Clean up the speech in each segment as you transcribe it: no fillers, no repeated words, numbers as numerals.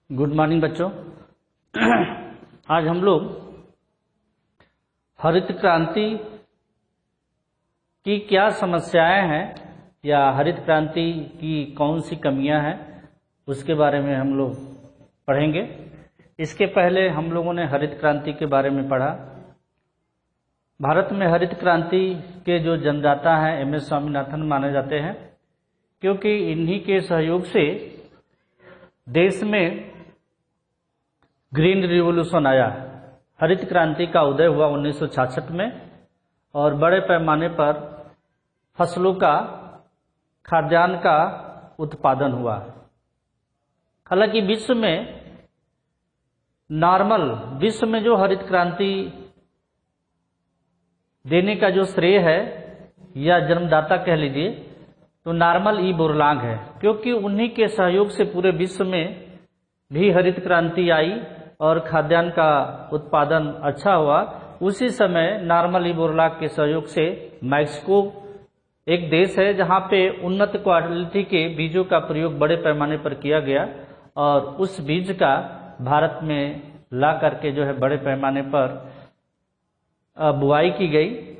Good morning बच्चों। आज हम लोग हरित क्रांति की क्या समस्याएं हैं या हरित क्रांति की कौन सी कमियां हैं उसके बारे में हम लोग पढ़ेंगे। इसके पहले हम लोगों ने हरित क्रांति के बारे में पढ़ा। भारत में हरित क्रांति के जो जन्मदाता हैं एम.एस. स्वामीनाथन माने जाते हैं, क्योंकि इन्हीं के सहयोग से देश में ग्रीन रिवॉल्यूशन आया। हरित क्रांति का उदय हुआ 1966 में और बड़े पैमाने पर फसलों का, खाद्यान्न का उत्पादन हुआ। हालांकि विश्व में जो हरित क्रांति देने का जो श्रेय है या जन्मदाता कह लीजिए तो नॉर्मन ई बोरलॉग है, क्योंकि उन्हीं के सहयोग से पूरे विश्व में भी हरित क्रांति आई और खाद्यान्न का उत्पादन अच्छा हुआ। उसी समय नॉर्मन ई बोरलॉग के सहयोग से मैक्सिको एक देश है जहां पे उन्नत क्वालिटी के बीजों का प्रयोग बड़े पैमाने पर किया गया और उस बीज का भारत में ला करके जो है बड़े पैमाने पर बुआई की गई,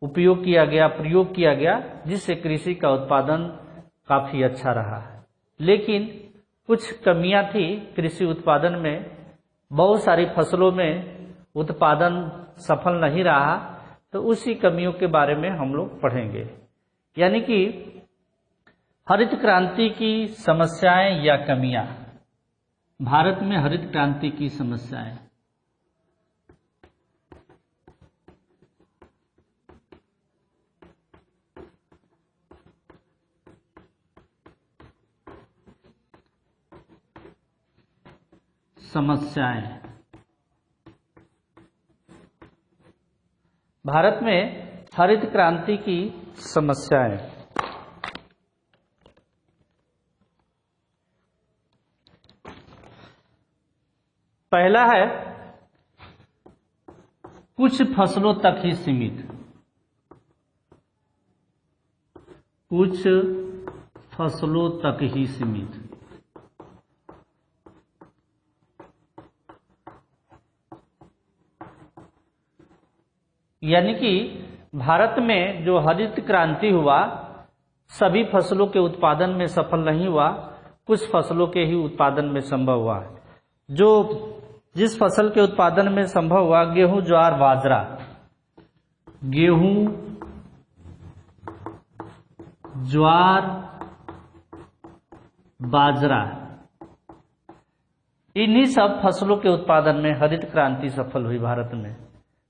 उपयोग किया गया, प्रयोग किया गया, जिससे कृषि का उत्पादन काफी अच्छा रहा। लेकिन कुछ कमियां थी कृषि उत्पादन में। बहुत सारी फसलों में उत्पादन सफल नहीं रहा, तो उसी कमियों के बारे में हम लोग पढ़ेंगे। यानी कि हरित क्रांति की समस्याएं या कमियां। भारत में हरित क्रांति की समस्याएं। भारत में हरित क्रांति की समस्याएं। पहला है कुछ फसलों तक ही सीमित। कुछ फसलों तक ही सीमित। यानी कि भारत में जो हरित क्रांति हुआ सभी फसलों के उत्पादन में सफल नहीं हुआ, कुछ फसलों के ही उत्पादन में संभव हुआ। जिस फसल के उत्पादन में संभव हुआ, गेहूं, ज्वार, बाजरा। गेहूं, ज्वार, बाजरा, इन्हीं सब फसलों के उत्पादन में हरित क्रांति सफल हुई। भारत में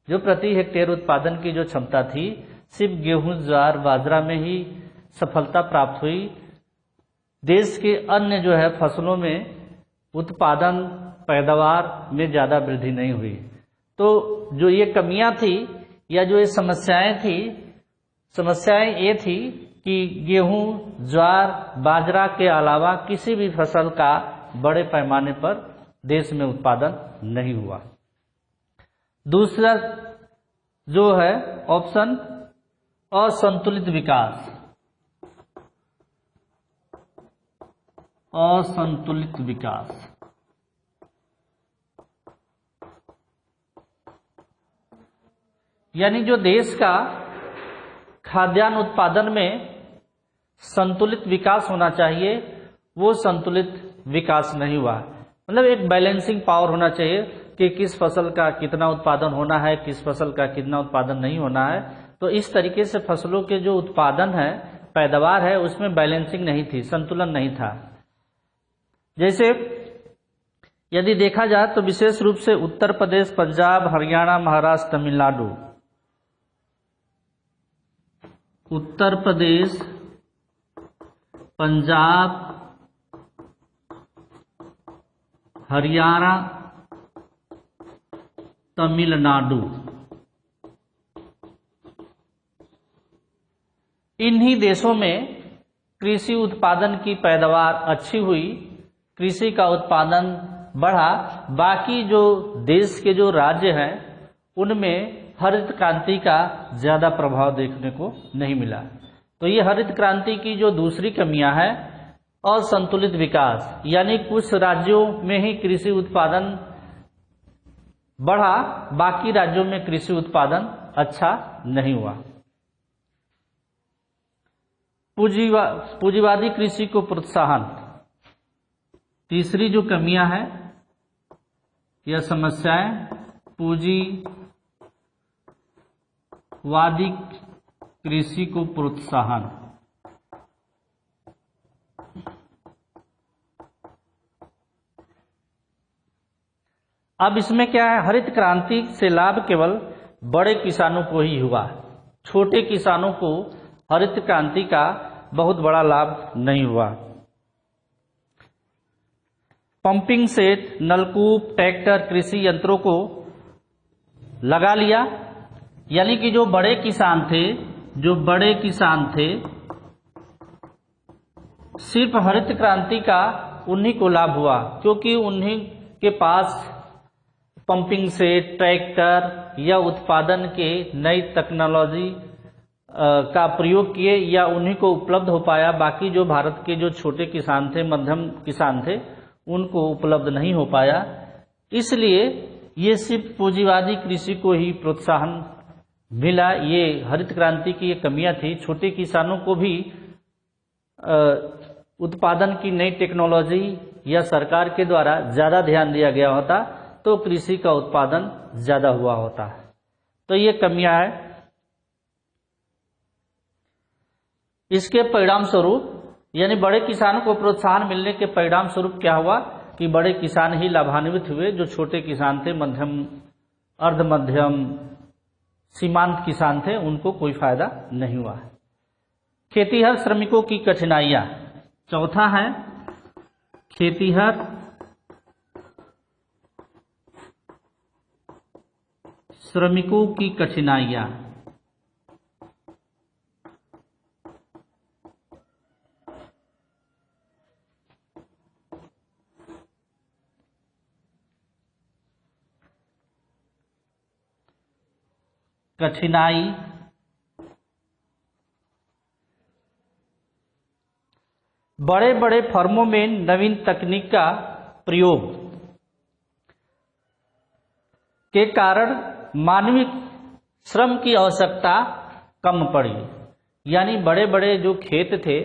जो प्रति हेक्टेयर उत्पादन की जो क्षमता थी, सिर्फ गेहूं, ज्वार, बाजरा में ही सफलता प्राप्त हुई। देश के अन्य जो है फसलों में उत्पादन, पैदावार में ज्यादा वृद्धि नहीं हुई। तो जो ये कमियां थी या जो ये समस्याएं ये थी कि गेहूं, ज्वार, बाजरा के अलावा किसी भी फसल का बड़े पैमाने पर देश में उत्पादन नहीं हुआ। दूसरा जो है ऑप्शन असंतुलित विकास। असंतुलित विकास यानी जो देश का खाद्यान्न उत्पादन में संतुलित विकास होना चाहिए, वो संतुलित विकास नहीं हुआ। मतलब एक बैलेंसिंग पावर होना चाहिए कि किस फसल का कितना उत्पादन होना है, किस फसल का कितना उत्पादन नहीं होना है। तो इस तरीके से फसलों के जो उत्पादन है, पैदावार है, उसमें बैलेंसिंग नहीं थी, संतुलन नहीं था। जैसे यदि देखा जाए तो विशेष रूप से उत्तर प्रदेश, पंजाब, हरियाणा, महाराष्ट्र, तमिलनाडु। उत्तर प्रदेश, पंजाब, हरियाणा, तमिलनाडु, इन्हीं देशों में कृषि उत्पादन की पैदावार अच्छी हुई, कृषि का उत्पादन बढ़ा। बाकी जो देश के जो राज्य हैं उनमें हरित क्रांति का ज्यादा प्रभाव देखने को नहीं मिला। तो ये हरित क्रांति की जो दूसरी कमियां हैं असंतुलित विकास, यानी कुछ राज्यों में ही कृषि उत्पादन बढ़ा, बाकी राज्यों में कृषि उत्पादन अच्छा नहीं हुआ। पूंजीवादी कृषि को प्रोत्साहन, तीसरी जो कमियां हैं या समस्याएं, पूंजीवादी कृषि को प्रोत्साहन। अब इसमें क्या है, हरित क्रांति से लाभ केवल बड़े किसानों को ही हुआ, छोटे किसानों को हरित क्रांति का बहुत बड़ा लाभ नहीं हुआ। पंपिंग सेट, नलकूप, ट्रैक्टर, कृषि यंत्रों को लगा लिया, यानी कि जो बड़े किसान थे सिर्फ हरित क्रांति का उन्हीं को लाभ हुआ, क्योंकि उन्हीं के पास पंपिंग सेट, ट्रैक्टर या उत्पादन के नई टेक्नोलॉजी का प्रयोग किए या उन्हीं को उपलब्ध हो पाया। बाकी जो भारत के जो छोटे किसान थे, मध्यम किसान थे, उनको उपलब्ध नहीं हो पाया। इसलिए ये सिर्फ पूंजीवादी कृषि को ही प्रोत्साहन मिला। ये हरित क्रांति की ये कमियां थी। छोटे किसानों को भी उत्पादन की नई टेक्नोलॉजी या सरकार के द्वारा ज़्यादा ध्यान दिया गया होता तो कृषि का उत्पादन ज़्यादा हुआ होता। तो ये कमियां हैं। इसके परिणाम स्वरूप, यानी बड़े किसानों को प्रोत्साहन मिलने के परिणाम स्वरूप क्या हुआ कि बड़े किसान ही लाभान्वित हुए, जो छोटे किसान थे, मध्यम, अर्ध मध्यम, सीमांत किसान थे, उनको कोई फायदा नहीं हुआ। खेतीहर श्रमिकों की कठिनाइयां, चौथा है खेतीहर श्रमिकों की कठिनाइयां। बड़े बड़े फर्मों में नवीन तकनीक का प्रयोग के कारण मानवीय श्रम की आवश्यकता कम पड़ी। यानी बड़े बड़े जो खेत थे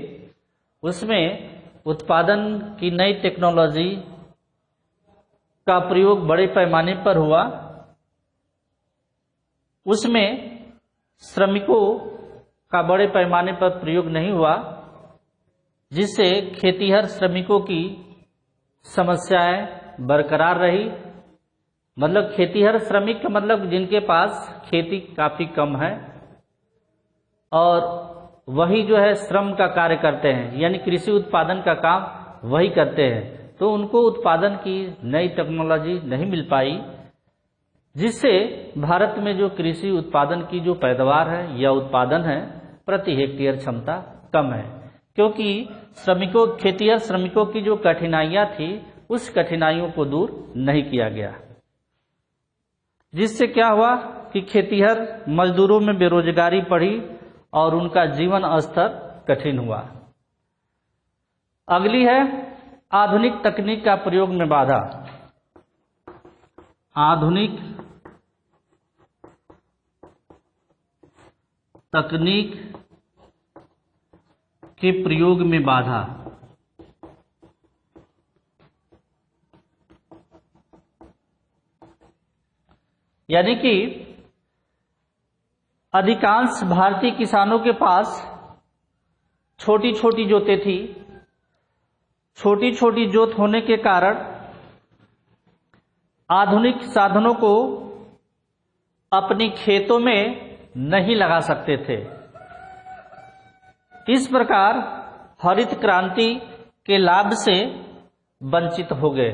उसमें उत्पादन की नई टेक्नोलॉजी का प्रयोग बड़े पैमाने पर हुआ, उसमें श्रमिकों का बड़े पैमाने पर प्रयोग नहीं हुआ, जिससे खेतीहर श्रमिकों की समस्याएं बरकरार रही। मतलब खेतीहर श्रमिक का मतलब जिनके पास खेती काफ़ी कम है और वही जो है श्रम का कार्य करते हैं, यानी कृषि उत्पादन का काम वही करते हैं, तो उनको उत्पादन की नई टेक्नोलॉजी नहीं मिल पाई, जिससे भारत में जो कृषि उत्पादन की जो पैदावार है या उत्पादन है प्रति हेक्टेयर क्षमता कम है, क्योंकि खेतीहर श्रमिकों की जो कठिनाइयां थी उस कठिनाइयों को दूर नहीं किया गया, जिससे क्या हुआ कि खेतीहर मजदूरों में बेरोजगारी बढ़ी और उनका जीवन स्तर कठिन हुआ। अगली है आधुनिक तकनीक का प्रयोग में बाधा। आधुनिक तकनीक के प्रयोग में बाधा। यानी कि अधिकांश भारतीय किसानों के पास छोटी छोटी जोतें थी। छोटी छोटी जोत होने के कारण आधुनिक साधनों को अपने खेतों में नहीं लगा सकते थे। इस प्रकार हरित क्रांति के लाभ से वंचित हो गए।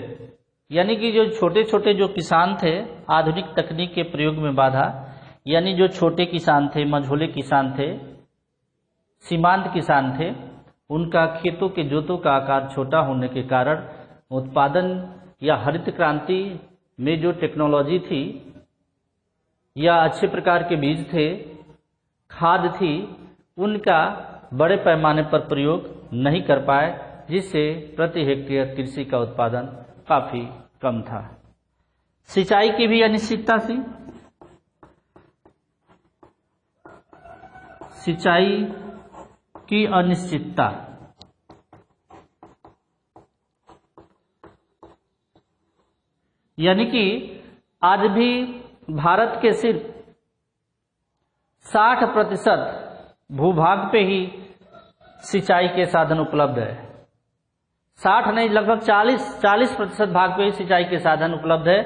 यानी कि जो छोटे छोटे जो किसान थे, आधुनिक तकनीक के प्रयोग में बाधा, यानी जो छोटे किसान थे, मझोले किसान थे, सीमांत किसान थे, उनका खेतों के जोतों का आकार छोटा होने के कारण उत्पादन या हरित क्रांति में जो टेक्नोलॉजी थी या अच्छे प्रकार के बीज थे, खाद थी, उनका बड़े पैमाने पर प्रयोग नहीं कर पाए, जिससे प्रति हेक्टेयर कृषि का उत्पादन काफी कम था। सिंचाई की भी अनिश्चितता थी। सिंचाई की अनिश्चितता, यानी कि आज भी भारत के सिर्फ 60% भूभाग पे ही सिंचाई के साधन उपलब्ध है। 60 नहीं, लगभग 40% भाग पे ही सिंचाई के साधन उपलब्ध है।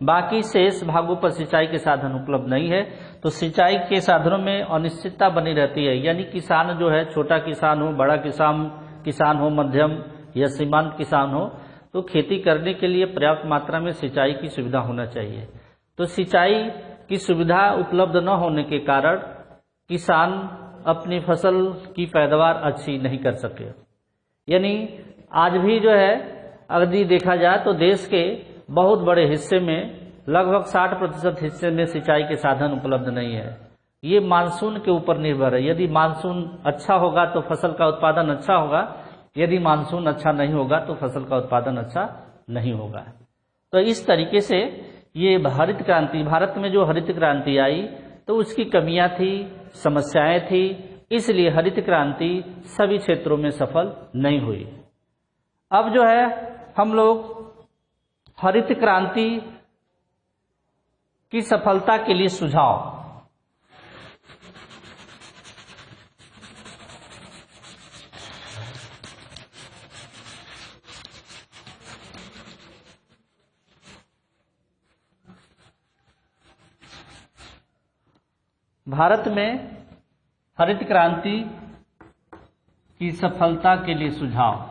बाकी शेष भागों पर सिंचाई के साधन उपलब्ध नहीं है। तो सिंचाई के साधनों में अनिश्चितता बनी रहती है, यानी किसान जो है, छोटा किसान हो, बड़ा किसान हो, मध्यम या सीमांत किसान हो, तो खेती करने के लिए पर्याप्त मात्रा में सिंचाई की सुविधा होना चाहिए। तो सिंचाई की सुविधा उपलब्ध न होने के कारण किसान अपनी फसल की पैदावार अच्छी नहीं कर सके। यानी आज भी जो है, अगर देखा जाए तो देश के बहुत बड़े हिस्से में, लगभग 60% हिस्से में सिंचाई के साधन उपलब्ध नहीं है। ये मानसून के ऊपर निर्भर है। यदि मानसून अच्छा होगा तो फसल का उत्पादन अच्छा होगा, यदि मानसून अच्छा नहीं होगा तो फसल का उत्पादन अच्छा नहीं होगा। तो इस तरीके से ये हरित क्रांति, भारत में जो हरित क्रांति आई तो उसकी कमियां थी, समस्याएं थी, इसलिए हरित क्रांति सभी क्षेत्रों में सफल नहीं हुई। अब जो है हम लोग हरित क्रांति की सफलता के लिए सुझाव, भारत में हरित क्रांति की सफलता के लिए सुझाव।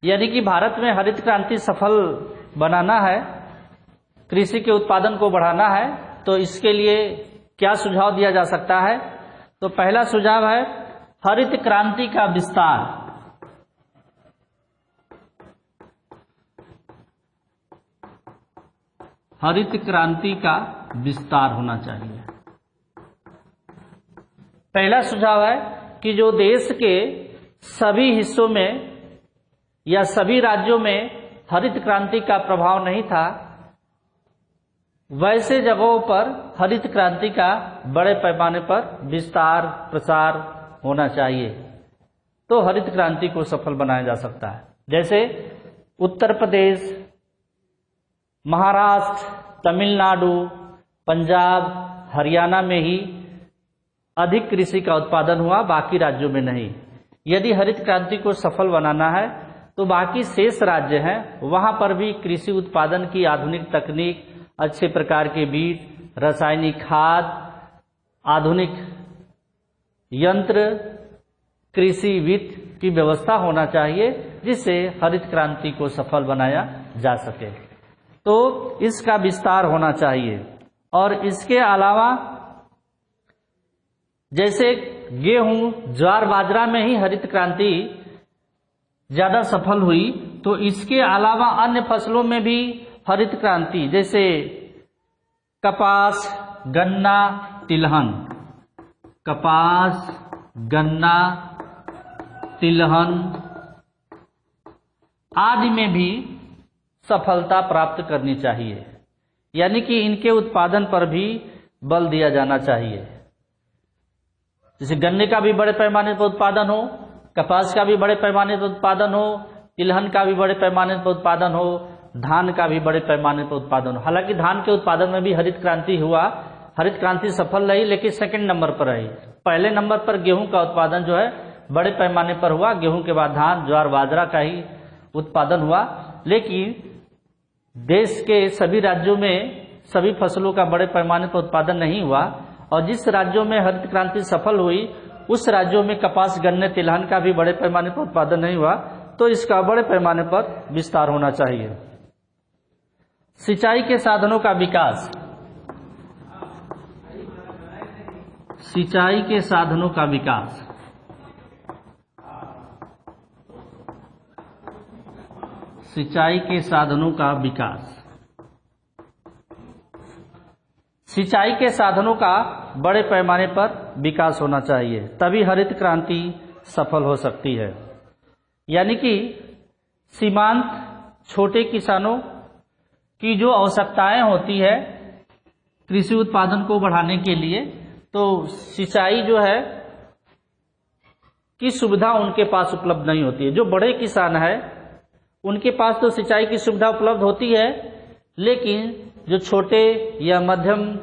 यानी कि भारत में हरित क्रांति सफल बनाना है, कृषि के उत्पादन को बढ़ाना है, तो इसके लिए क्या सुझाव दिया जा सकता है? तो पहला सुझाव है हरित क्रांति का विस्तार। हरित क्रांति का विस्तार होना चाहिए। पहला सुझाव है कि जो देश के सभी हिस्सों में या सभी राज्यों में हरित क्रांति का प्रभाव नहीं था, वैसे जगहों पर हरित क्रांति का बड़े पैमाने पर विस्तार प्रसार होना चाहिए, तो हरित क्रांति को सफल बनाया जा सकता है। जैसे उत्तर प्रदेश, महाराष्ट्र, तमिलनाडु, पंजाब, हरियाणा में ही अधिक कृषि का उत्पादन हुआ, बाकी राज्यों में नहीं। यदि हरित क्रांति को सफल बनाना है तो बाकी शेष राज्य हैं, वहां पर भी कृषि उत्पादन की आधुनिक तकनीक, अच्छे प्रकार के बीज, रासायनिक खाद, आधुनिक यंत्र, कृषि वित्त की व्यवस्था होना चाहिए, जिससे हरित क्रांति को सफल बनाया जा सके। तो इसका विस्तार होना चाहिए। और इसके अलावा जैसे गेहूं, ज्वार, बाजरा में ही हरित क्रांति ज्यादा सफल हुई, तो इसके अलावा अन्य फसलों में भी हरित क्रांति, जैसे कपास, गन्ना, तिलहन, कपास, गन्ना, तिलहन आदि में भी सफलता प्राप्त करनी चाहिए। यानी कि इनके उत्पादन पर भी बल दिया जाना चाहिए। जैसे गन्ने का भी बड़े पैमाने पर उत्पादन हो, कपास का भी बड़े पैमाने पर उत्पादन हो, तिलहन का भी बड़े पैमाने पर उत्पादन हो, धान का भी बड़े पैमाने पर उत्पादन हो। हालांकि धान के उत्पादन में भी हरित क्रांति हुआ, हरित क्रांति सफल रही, लेकिन सेकंड नंबर पर रही। पहले नंबर पर गेहूं का उत्पादन जो है बड़े पैमाने पर हुआ, गेहूं के बाद धान, ज्वार, बाजरा का ही उत्पादन हुआ। लेकिन देश के सभी राज्यों में सभी फसलों का बड़े पैमाने पर उत्पादन नहीं हुआ, और जिस राज्यों में हरित क्रांति सफल हुई उस राज्यों में कपास, गन्ने, तिलहन का भी बड़े पैमाने पर उत्पादन नहीं हुआ, तो इसका बड़े पैमाने पर विस्तार होना चाहिए। सिंचाई के साधनों का विकास। सिंचाई के साधनों का विकास। सिंचाई के साधनों का विकास। सिंचाई के साधनों का बड़े पैमाने पर विकास होना चाहिए, तभी हरित क्रांति सफल हो सकती है। यानी कि सीमांत छोटे किसानों की जो आवश्यकताएं होती है कृषि उत्पादन को बढ़ाने के लिए, तो सिंचाई जो है की सुविधा उनके पास उपलब्ध नहीं होती है। जो बड़े किसान है उनके पास तो सिंचाई की सुविधा उपलब्ध होती है, लेकिन जो छोटे या मध्यम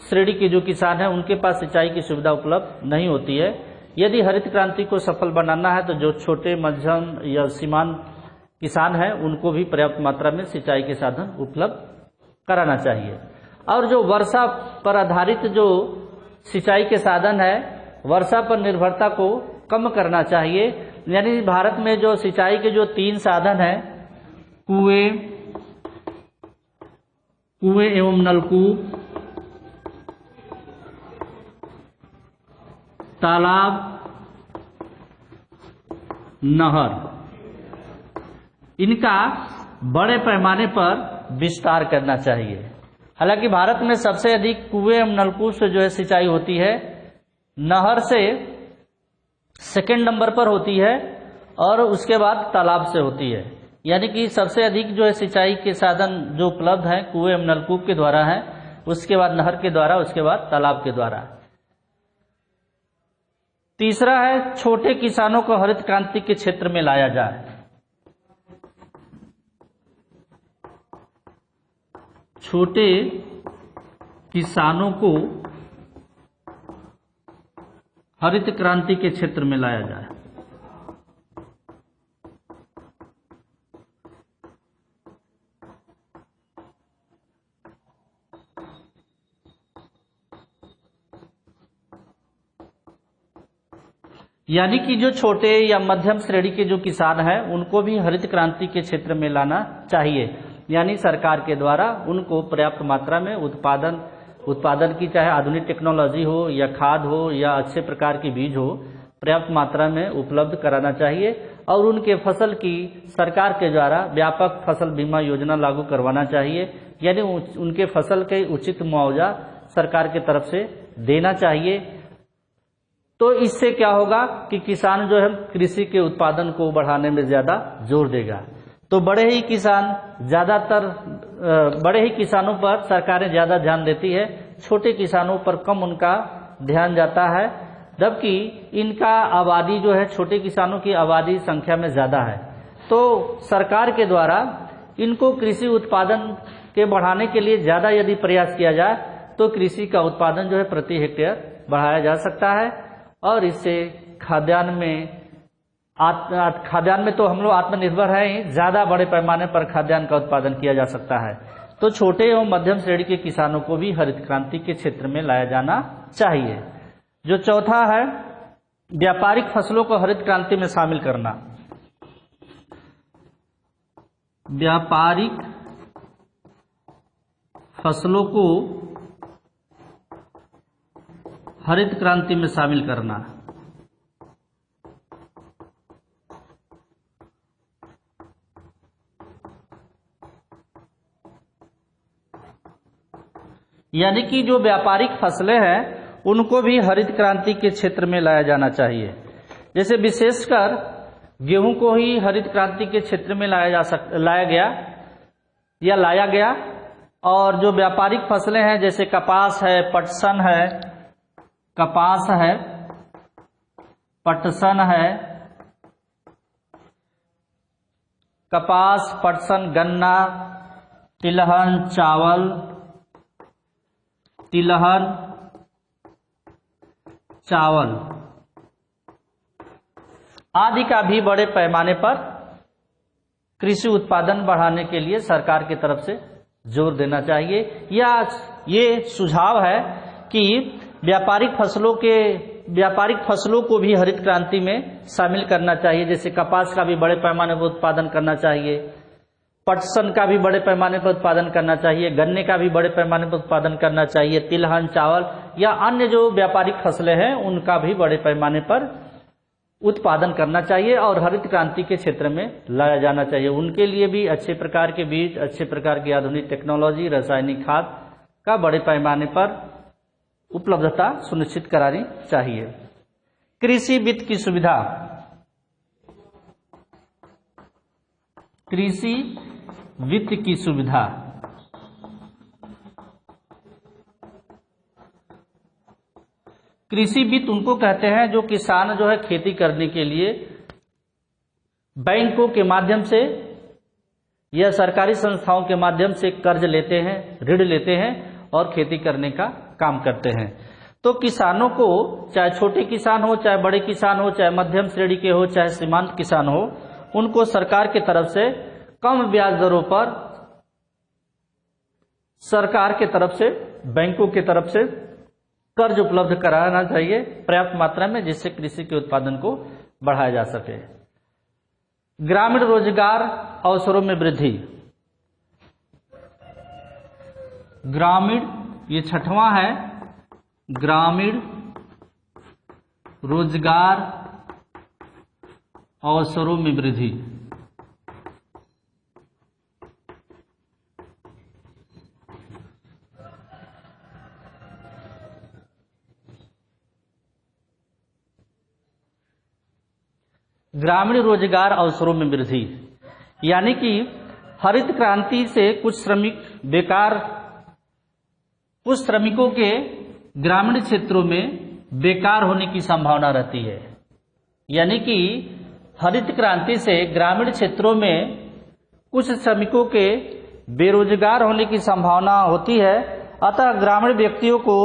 श्रेणी के जो किसान हैं उनके पास सिंचाई की सुविधा उपलब्ध नहीं होती है। यदि हरित क्रांति को सफल बनाना है तो जो छोटे मध्यम या सीमांत किसान हैं उनको भी पर्याप्त मात्रा में सिंचाई के साधन उपलब्ध कराना चाहिए। और जो वर्षा पर आधारित जो सिंचाई के साधन है, वर्षा पर निर्भरता को कम करना चाहिए। यानी भारत में जो सिंचाई के जो 3 साधन हैं, कुएं एवं नलकूप, तालाब, नहर, इनका बड़े पैमाने पर विस्तार करना चाहिए। हालांकि भारत में सबसे अधिक कुएं एवं नलकूप से जो है सिंचाई होती है, नहर से सेकंड नंबर पर होती है और उसके बाद तालाब से होती है। यानी कि सबसे अधिक जो है सिंचाई के साधन जो उपलब्ध हैं कुएं एवं नलकूप के द्वारा है, उसके बाद नहर के द्वारा, उसके बाद तालाब के द्वारा। तीसरा है छोटे किसानों को हरित क्रांति के क्षेत्र में लाया जाए। छोटे किसानों को हरित क्रांति के क्षेत्र में लाया जाए। यानी कि जो छोटे या मध्यम श्रेणी के जो किसान हैं उनको भी हरित क्रांति के क्षेत्र में लाना चाहिए। यानी सरकार के द्वारा उनको पर्याप्त मात्रा में उत्पादन की चाहे आधुनिक टेक्नोलॉजी हो या खाद हो या अच्छे प्रकार के बीज हो, पर्याप्त मात्रा में उपलब्ध कराना चाहिए। और उनके फसल की सरकार के द्वारा व्यापक फसल बीमा योजना लागू करवाना चाहिए। यानी उनके फसल के उचित मुआवजा सरकार की तरफ से देना चाहिए। तो इससे क्या होगा कि किसान जो है कृषि के उत्पादन को बढ़ाने में ज्यादा जोर देगा। तो बड़े ही किसानों पर सरकारें ज्यादा ध्यान देती है, छोटे किसानों पर कम उनका ध्यान जाता है, जबकि इनका आबादी जो है छोटे किसानों की आबादी संख्या में ज्यादा है। तो सरकार के द्वारा इनको कृषि उत्पादन के बढ़ाने के लिए ज्यादा यदि प्रयास किया जाए तो कृषि का उत्पादन जो है प्रति हेक्टेयर बढ़ाया जा सकता है। और इससे खाद्यान्न में तो हम लोग आत्मनिर्भर हैं, ज्यादा बड़े पैमाने पर खाद्यान्न का उत्पादन किया जा सकता है। तो छोटे एवं मध्यम श्रेणी के किसानों को भी हरित क्रांति के क्षेत्र में लाया जाना चाहिए। जो चौथा है व्यापारिक फसलों को हरित क्रांति में शामिल करना। व्यापारिक फसलों को हरित क्रांति में शामिल करना। यानी कि जो व्यापारिक फसलें हैं उनको भी हरित क्रांति के क्षेत्र में लाया जाना चाहिए। जैसे विशेषकर गेहूं को ही हरित क्रांति के क्षेत्र में लाया गया। और जो व्यापारिक फसलें हैं जैसे कपास है, पटसन है, कपास, पटसन, गन्ना, तिलहन, चावल आदि का भी बड़े पैमाने पर कृषि उत्पादन बढ़ाने के लिए सरकार की तरफ से जोर देना चाहिए। या ये सुझाव है कि व्यापारिक फसलों को भी हरित क्रांति में शामिल करना चाहिए। जैसे कपास का भी बड़े पैमाने पर उत्पादन करना चाहिए, पटसन का भी बड़े पैमाने पर उत्पादन करना चाहिए, गन्ने का भी बड़े पैमाने पर उत्पादन करना चाहिए, तिलहन, चावल या अन्य जो व्यापारिक फसलें हैं उनका भी बड़े पैमाने पर उत्पादन करना चाहिए और हरित क्रांति के क्षेत्र में लाया जाना चाहिए। उनके लिए भी अच्छे प्रकार के बीज, अच्छे प्रकार की आधुनिक टेक्नोलॉजी, रासायनिक खाद का बड़े पैमाने पर उपलब्धता सुनिश्चित करानी चाहिए। कृषि वित्त की सुविधा, कृषि वित्त की सुविधा, कृषि वित्त उनको कहते हैं जो किसान जो है खेती करने के लिए बैंकों के माध्यम से या सरकारी संस्थाओं के माध्यम से कर्ज लेते हैं, ऋण लेते हैं और खेती करने का काम करते हैं। तो किसानों को, चाहे छोटे किसान हो, चाहे बड़े किसान हो, चाहे मध्यम श्रेणी के हो, चाहे सीमांत किसान हो, उनको सरकार की तरफ से कम ब्याज दरों पर सरकार के तरफ से, बैंकों की तरफ से कर्ज उपलब्ध कराना चाहिए पर्याप्त मात्रा में, जिससे कृषि के उत्पादन को बढ़ाया जा सके। ग्रामीण रोजगार अवसरों में वृद्धि, ग्रामीण, ये छठवां है, ग्रामीण रोजगार अवसरों में वृद्धि। ग्रामीण रोजगार अवसरों में वृद्धि यानी कि हरित क्रांति से कुछ श्रमिकों के ग्रामीण क्षेत्रों में बेकार होने की संभावना रहती है। यानी कि हरित क्रांति से ग्रामीण क्षेत्रों में कुछ श्रमिकों के बेरोजगार होने की संभावना होती है। अतः ग्रामीण व्यक्तियों को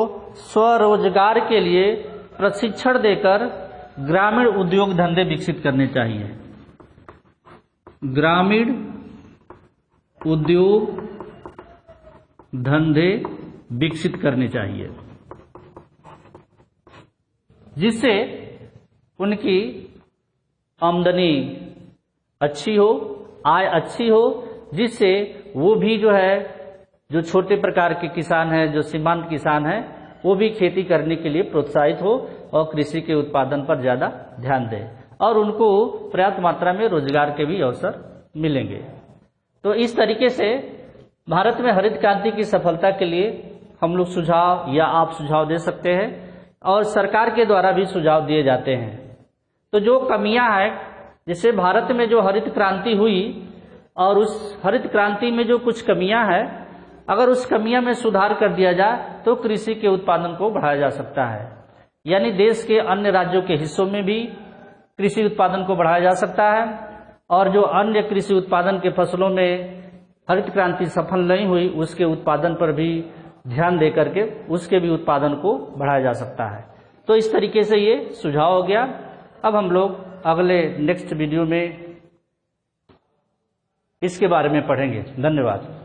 स्वरोजगार के लिए प्रशिक्षण देकर ग्रामीण उद्योग धंधे विकसित करने चाहिए। ग्रामीण उद्योग धंधे विकसित करने चाहिए, जिससे उनकी आमदनी अच्छी हो, आय अच्छी हो, जिससे वो भी जो है, जो छोटे प्रकार के किसान हैं, जो सीमांत किसान हैं, वो भी खेती करने के लिए प्रोत्साहित हो और कृषि के उत्पादन पर ज़्यादा ध्यान दें और उनको पर्याप्त मात्रा में रोजगार के भी अवसर मिलेंगे। तो इस तरीके से भारत में हरित क्रांति की सफलता के लिए हम लोग सुझाव या आप सुझाव दे सकते हैं और सरकार के द्वारा भी सुझाव दिए जाते हैं। तो जो कमियां हैं, जैसे भारत में जो हरित क्रांति हुई और उस हरित क्रांति में जो कुछ कमियां हैं, अगर उस कमियां में सुधार कर दिया जाए तो कृषि के उत्पादन को बढ़ाया जा सकता है। यानी देश के अन्य राज्यों के हिस्सों में भी कृषि उत्पादन को बढ़ाया जा सकता है और जो अन्य कृषि उत्पादन के फसलों में हरित क्रांति सफल नहीं हुई, उसके उत्पादन पर भी ध्यान दे करके उसके भी उत्पादन को बढ़ाया जा सकता है। तो इस तरीके से ये सुझाव हो गया। अब हम लोग अगले नेक्स्ट वीडियो में इसके बारे में पढ़ेंगे। धन्यवाद।